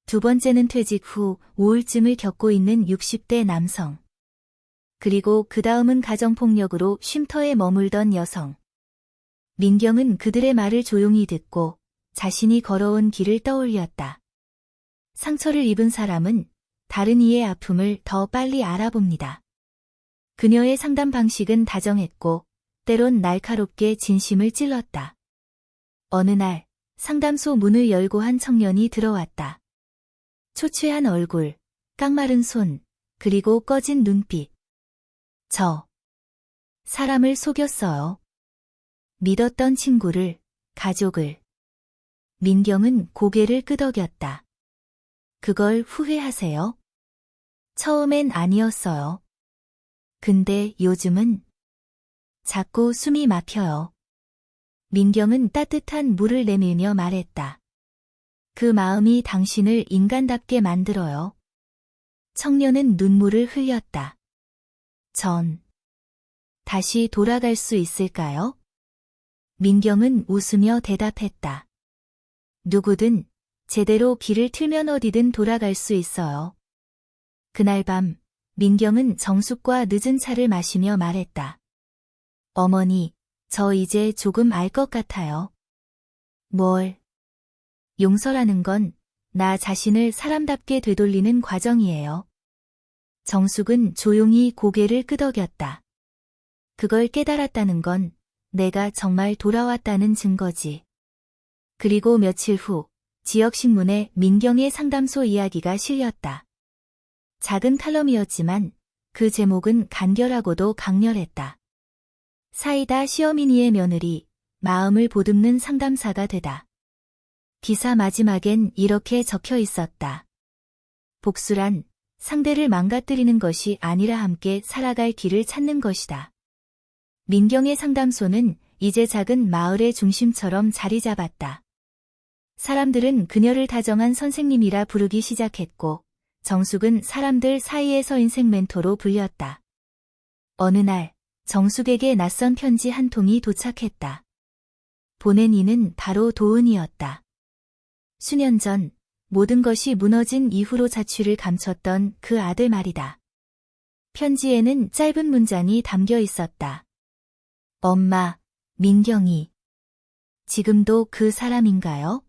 두 번째는 퇴직 후 우울증을 겪고 있는 60대 남성. 그리고 그 다음은 가정폭력으로 쉼터에 머물던 여성. 민경은 그들의 말을 조용히 듣고 자신이 걸어온 길을 떠올렸다. 상처를 입은 사람은 다른 이의 아픔을 더 빨리 알아봅니다. 그녀의 상담 방식은 다정했고 때론 날카롭게 진심을 찔렀다. 어느 날 상담소 문을 열고 한 청년이 들어왔다. 초췌한 얼굴, 깡마른 손, 그리고 꺼진 눈빛. 저 사람을 속였어요. 믿었던 친구를, 가족을. 민경은 고개를 끄덕였다. 그걸 후회하세요? 처음엔 아니었어요. 근데 요즘은 자꾸 숨이 막혀요. 민경은 따뜻한 물을 내밀며 말했다. 그 마음이 당신을 인간답게 만들어요. 청년은 눈물을 흘렸다. 다시 돌아갈 수 있을까요? 민경은 웃으며 대답했다. 누구든 제대로 길을 틀면 어디든 돌아갈 수 있어요. 그날 밤, 민경은 정숙과 늦은 차를 마시며 말했다. 어머니, 저 이제 조금 알 것 같아요. 뭘? 용서라는 건 나 자신을 사람답게 되돌리는 과정이에요. 정숙은 조용히 고개를 끄덕였다. 그걸 깨달았다는 건 내가 정말 돌아왔다는 증거지. 그리고 며칠 후, 지역신문에 민경의 상담소 이야기가 실렸다. 작은 칼럼이었지만 그 제목은 간결하고도 강렬했다. 사이다 시어미니의 며느리, 마음을 보듬는 상담사가 되다. 기사 마지막엔 이렇게 적혀 있었다. 복수란 상대를 망가뜨리는 것이 아니라 함께 살아갈 길을 찾는 것이다. 민경의 상담소는 이제 작은 마을의 중심처럼 자리 잡았다. 사람들은 그녀를 다정한 선생님이라 부르기 시작했고, 정숙은 사람들 사이에서 인생 멘토로 불렸다. 어느 날, 정숙에게 낯선 편지 한 통이 도착했다. 보낸 이는 바로 도은이었다. 수년 전, 모든 것이 무너진 이후로 자취를 감췄던 그 아들 말이다. 편지에는 짧은 문장이 담겨 있었다. 엄마, 민경이. 지금도 그 사람인가요?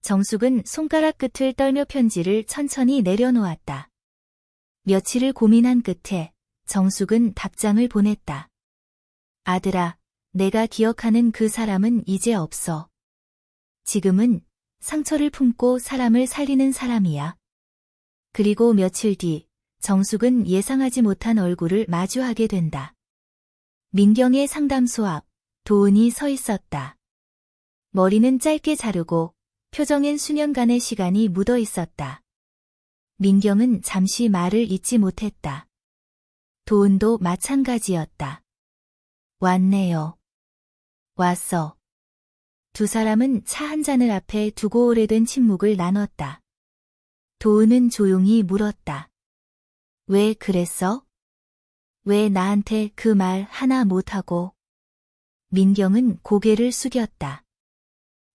정숙은 손가락 끝을 떨며 편지를 천천히 내려놓았다. 며칠을 고민한 끝에 정숙은 답장을 보냈다. 아들아, 내가 기억하는 그 사람은 이제 없어. 지금은 상처를 품고 사람을 살리는 사람이야. 그리고 며칠 뒤, 정숙은 예상하지 못한 얼굴을 마주하게 된다. 민경의 상담소 앞, 도은이 서 있었다. 머리는 짧게 자르고, 표정엔 수년간의 시간이 묻어 있었다. 민경은 잠시 말을 잇지 못했다. 도은도 마찬가지였다. 왔네요. 왔어. 두 사람은 차 한 잔을 앞에 두고 오래된 침묵을 나눴다. 도은은 조용히 물었다. 왜 그랬어? 왜 나한테 그 말 하나 못하고? 민경은 고개를 숙였다.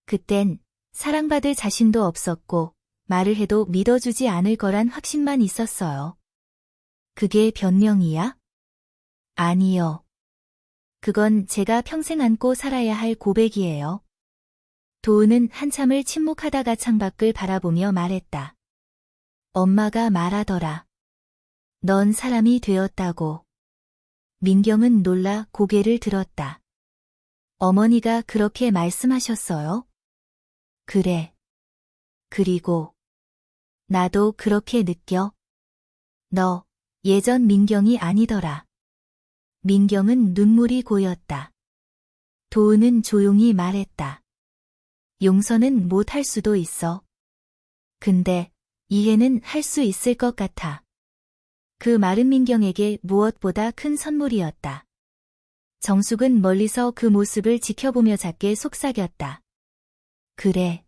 그땐 사랑받을 자신도 없었고 말을 해도 믿어주지 않을 거란 확신만 있었어요. 그게 변명이야? 아니요. 그건 제가 평생 안고 살아야 할 고백이에요. 도은은 한참을 침묵하다가 창밖을 바라보며 말했다. 엄마가 말하더라. 넌 사람이 되었다고. 민경은 놀라 고개를 들었다. 어머니가 그렇게 말씀하셨어요? 그래. 그리고 나도 그렇게 느껴. 너 예전 민경이 아니더라. 민경은 눈물이 고였다. 도은은 조용히 말했다. 용서는 못할 수도 있어. 근데 이해는 할 수 있을 것 같아. 그 말은 민경에게 무엇보다 큰 선물이었다. 정숙은 멀리서 그 모습을 지켜보며 작게 속삭였다. 그래.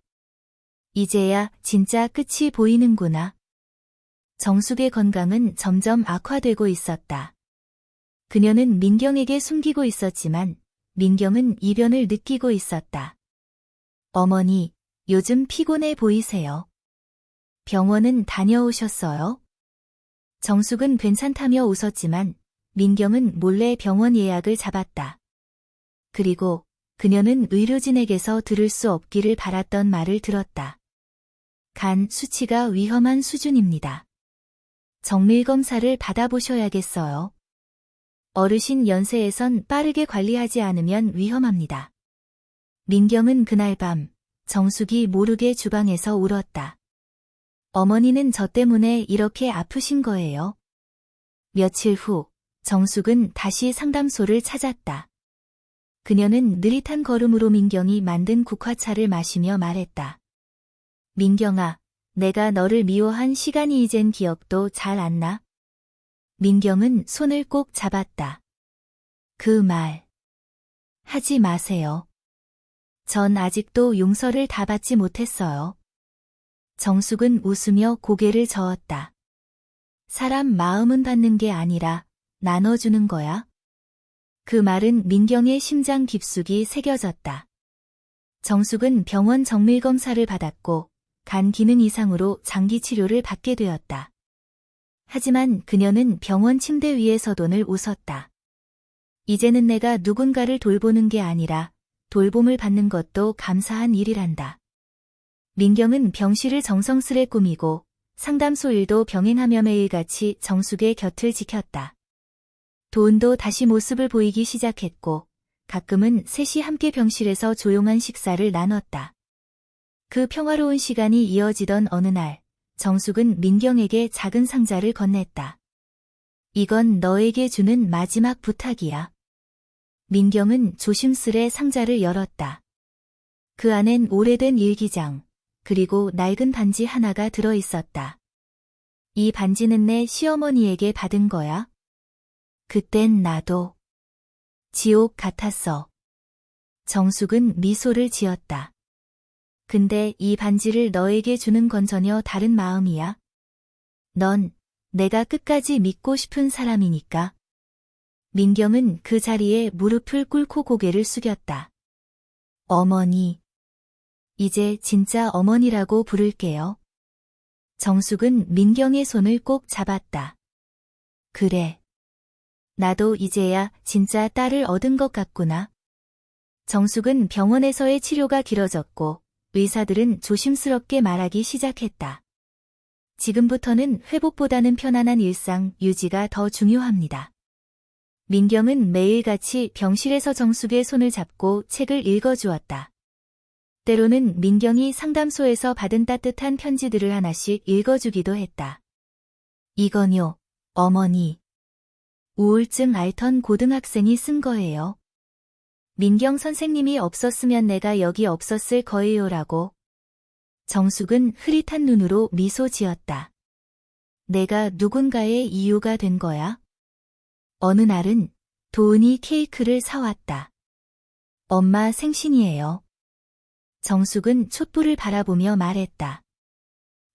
이제야 진짜 끝이 보이는구나. 정숙의 건강은 점점 악화되고 있었다. 그녀는 민경에게 숨기고 있었지만 민경은 이변을 느끼고 있었다. 어머니, 요즘 피곤해 보이세요. 병원은 다녀오셨어요? 정숙은 괜찮다며 웃었지만 민경은 몰래 병원 예약을 잡았다. 그리고 그녀는 의료진에게서 들을 수 없기를 바랐던 말을 들었다. 간 수치가 위험한 수준입니다. 정밀검사를 받아보셔야겠어요. 어르신 연세에선 빠르게 관리하지 않으면 위험합니다. 민경은 그날 밤 정숙이 모르게 주방에서 울었다. 어머니는 저 때문에 이렇게 아프신 거예요. 며칠 후 정숙은 다시 상담소를 찾았다. 그녀는 느릿한 걸음으로 민경이 만든 국화차를 마시며 말했다. 민경아, 내가 너를 미워한 시간이 이젠 기억도 잘 안 나? 민경은 손을 꼭 잡았다. 그 말 하지 마세요. 전 아직도 용서를 다 받지 못했어요. 정숙은 웃으며 고개를 저었다. 사람 마음은 받는 게 아니라 나눠주는 거야. 그 말은 민경의 심장 깊숙이 새겨졌다. 정숙은 병원 정밀검사를 받았고 간 기능 이상으로 장기 치료를 받게 되었다. 하지만 그녀는 병원 침대 위에서 돈을 웃었다. 이제는 내가 누군가를 돌보는 게 아니라 돌봄을 받는 것도 감사한 일이란다. 민경은 병실을 정성스레 꾸미고 상담소 일도 병행하며 매일같이 정숙의 곁을 지켰다. 도은도 다시 모습을 보이기 시작했고 가끔은 셋이 함께 병실에서 조용한 식사를 나눴다. 그 평화로운 시간이 이어지던 어느 날 정숙은 민경에게 작은 상자를 건넸다. 이건 너에게 주는 마지막 부탁이야. 민경은 조심스레 상자를 열었다. 그 안엔 오래된 일기장, 그리고 낡은 반지 하나가 들어있었다. 이 반지는 내 시어머니에게 받은 거야. 그땐 나도 지옥 같았어. 정숙은 미소를 지었다. 근데 이 반지를 너에게 주는 건 전혀 다른 마음이야. 넌 내가 끝까지 믿고 싶은 사람이니까. 민경은 그 자리에 무릎을 꿇고 고개를 숙였다. 어머니. 이제 진짜 어머니라고 부를게요. 정숙은 민경의 손을 꼭 잡았다. 그래. 나도 이제야 진짜 딸을 얻은 것 같구나. 정숙은 병원에서의 치료가 길어졌고 의사들은 조심스럽게 말하기 시작했다. 지금부터는 회복보다는 편안한 일상 유지가 더 중요합니다. 민경은 매일같이 병실에서 정숙의 손을 잡고 책을 읽어주었다. 때로는 민경이 상담소에서 받은 따뜻한 편지들을 하나씩 읽어주기도 했다. 이건요, 어머니. 우울증 앓던 고등학생이 쓴 거예요. 민경 선생님이 없었으면 내가 여기 없었을 거예요라고. 정숙은 흐릿한 눈으로 미소 지었다. 내가 누군가의 이유가 된 거야? 어느 날은 도은이 케이크를 사왔다. 엄마 생신이에요. 정숙은 촛불을 바라보며 말했다.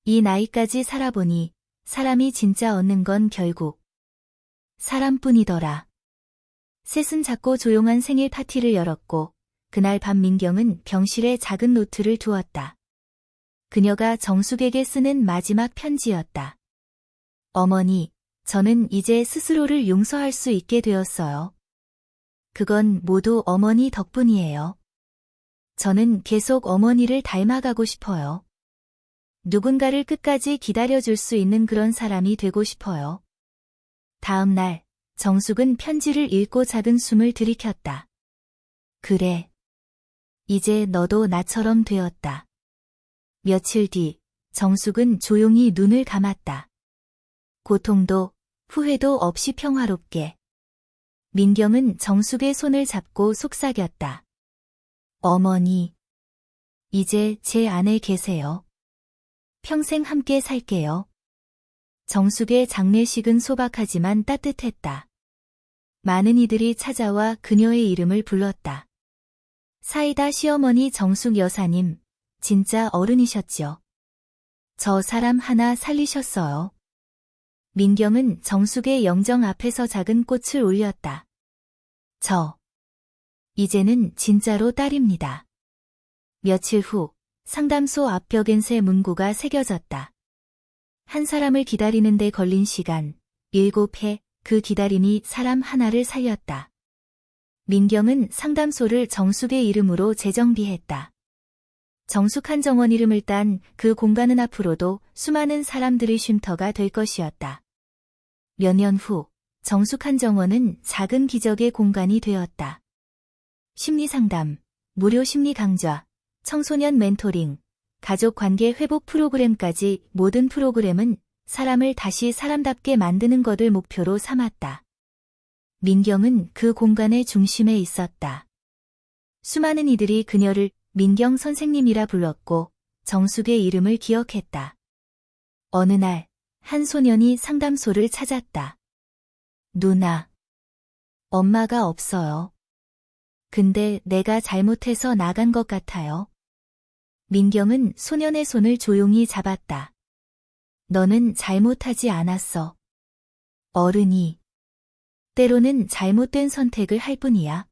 이 나이까지 살아보니 사람이 진짜 얻는 건 결국 사람뿐이더라. 셋은 작고 조용한 생일 파티를 열었고 그날 밤 민경은 병실에 작은 노트를 두었다. 그녀가 정숙에게 쓰는 마지막 편지였다. 어머니, 저는 이제 스스로를 용서할 수 있게 되었어요. 그건 모두 어머니 덕분이에요. 저는 계속 어머니를 닮아가고 싶어요. 누군가를 끝까지 기다려줄 수 있는 그런 사람이 되고 싶어요. 다음 날, 정숙은 편지를 읽고 작은 숨을 들이켰다. 그래. 이제 너도 나처럼 되었다. 며칠 뒤, 정숙은 조용히 눈을 감았다. 고통도, 후회도 없이 평화롭게. 민경은 정숙의 손을 잡고 속삭였다. 어머니. 이제 제 안에 계세요. 평생 함께 살게요. 정숙의 장례식은 소박하지만 따뜻했다. 많은 이들이 찾아와 그녀의 이름을 불렀다. 사이다 시어머니 정숙 여사님, 진짜 어른이셨죠. 저 사람 하나 살리셨어요. 민경은 정숙의 영정 앞에서 작은 꽃을 올렸다. 이제는 진짜로 딸입니다. 며칠 후, 상담소 앞 벽엔 새 문구가 새겨졌다. 한 사람을 기다리는 데 걸린 시간, 7회, 그 기다림이 사람 하나를 살렸다. 민경은 상담소를 정숙의 이름으로 재정비했다. 정숙 한정원 이름을 딴 그 공간은 앞으로도 수많은 사람들의 쉼터가 될 것이었다. 몇 년 후, 정숙 한정원은 작은 기적의 공간이 되었다. 심리상담, 무료 심리 강좌, 청소년 멘토링, 가족 관계 회복 프로그램까지 모든 프로그램은 사람을 다시 사람답게 만드는 것을 목표로 삼았다. 민경은 그 공간의 중심에 있었다. 수많은 이들이 그녀를 민경 선생님이라 불렀고 정숙의 이름을 기억했다. 어느 날, 한 소년이 상담소를 찾았다. 누나. 엄마가 없어요. 근데 내가 잘못해서 나간 것 같아요. 민경은 소년의 손을 조용히 잡았다. 너는 잘못하지 않았어. 어른이 때로는 잘못된 선택을 할 뿐이야.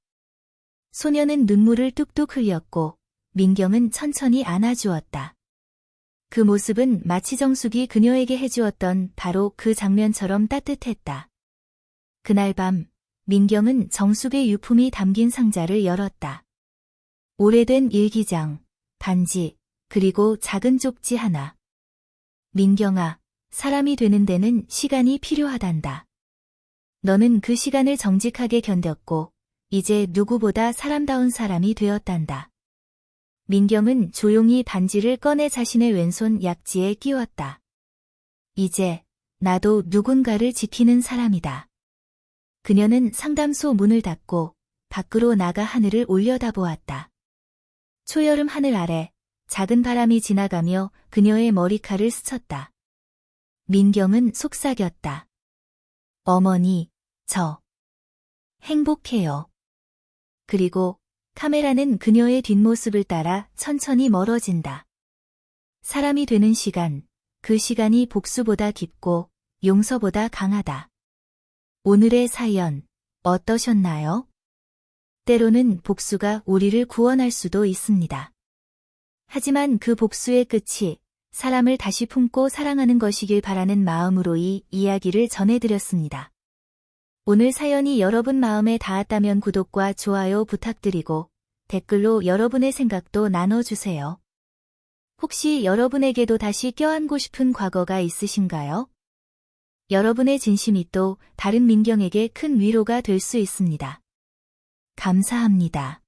소년은 눈물을 뚝뚝 흘렸고 민경은 천천히 안아주었다. 그 모습은 마치 정숙이 그녀에게 해주었던 바로 그 장면처럼 따뜻했다. 그날 밤, 민경은 정숙의 유품이 담긴 상자를 열었다. 오래된 일기장, 반지, 그리고 작은 쪽지 하나. 민경아, 사람이 되는 데는 시간이 필요하단다. 너는 그 시간을 정직하게 견뎠고, 이제 누구보다 사람다운 사람이 되었단다. 민경은 조용히 반지를 꺼내 자신의 왼손 약지에 끼웠다. 이제 나도 누군가를 지키는 사람이다. 그녀는 상담소 문을 닫고 밖으로 나가 하늘을 올려다보았다. 초여름 하늘 아래 작은 바람이 지나가며 그녀의 머리칼을 스쳤다. 민경은 속삭였다. 어머니, 저 행복해요. 그리고 카메라는 그녀의 뒷모습을 따라 천천히 멀어진다. 사람이 되는 시간, 그 시간이 복수보다 깊고 용서보다 강하다. 오늘의 사연, 어떠셨나요? 때로는 복수가 우리를 구원할 수도 있습니다. 하지만 그 복수의 끝이 사람을 다시 품고 사랑하는 것이길 바라는 마음으로 이 이야기를 전해드렸습니다. 오늘 사연이 여러분 마음에 닿았다면 구독과 좋아요 부탁드리고 댓글로 여러분의 생각도 나눠주세요. 혹시 여러분에게도 다시 껴안고 싶은 과거가 있으신가요? 여러분의 진심이 또 다른 민경에게 큰 위로가 될 수 있습니다. 감사합니다.